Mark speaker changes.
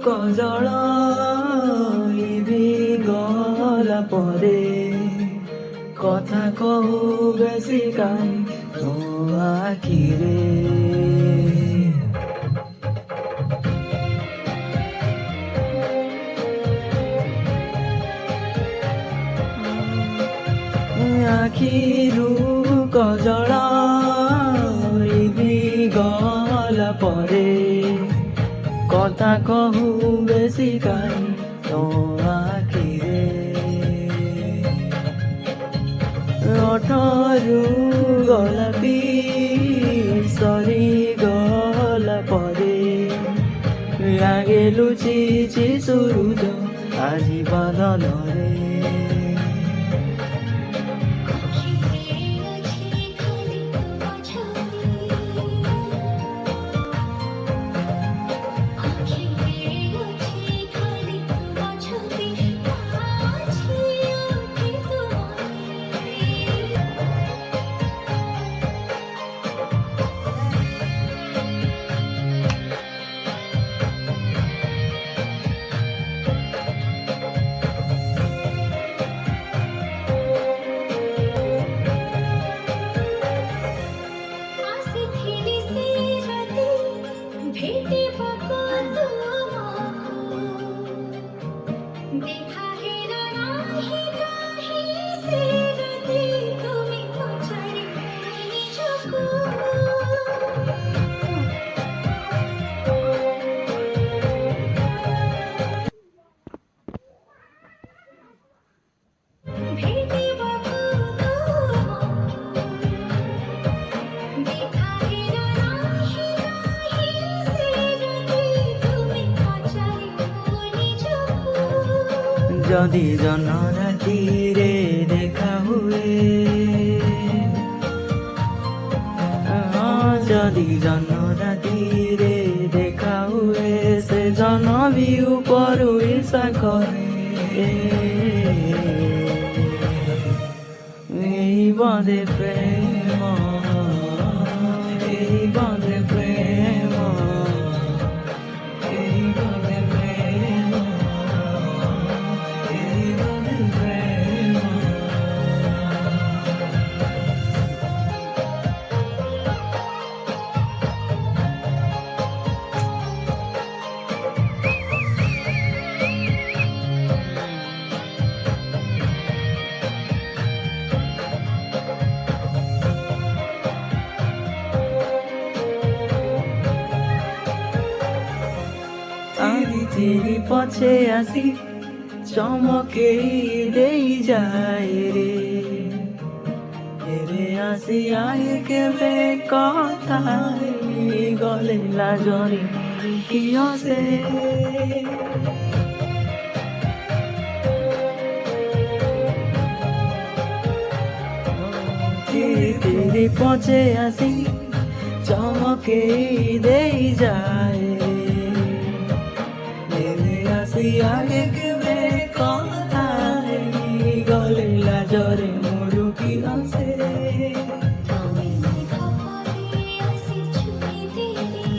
Speaker 1: କଜଳ ଲିଭି ଗଲା ପରେ କଥା କହୁ ବେଶୀ କାହିଁ ମୋ ଆଖିରେ। ଆଖିରୁ କଜଳ ଲିଭି ଗଲା ପରେ କଥା କହୁ ବେଶୀ କାହିଁ ତୋ ଆଖିରେ। ଓଠରୁ ଗୋଲାପି ସରିଗଲା ପରେ ଲାଗେ ଲୁଚିଛି ସୁରୁଜ ଆଜି ବଦଳରେ। যদি জন্ম রাতিরে দেখা হুয়ে, যদি জন্ম রাতিরে দেখা হুয়ে সে জনবি উপরু ঈর্ষা করে। এই বাঁধে প্রেম, এই বাঁধে প্রেম, এই বাঁধে প্রেম, এই বাঁধে প্রেম। আমি তেরি পছে আসি চমকেই দেই যায় রে, ফেরে আসি আগে কেবে কথা গলে লাজরি কি হসে। তেরি পছে আসি চমকেই দেই যায় আগে কেবে কথা গলে লাজরে মোর কি হসে।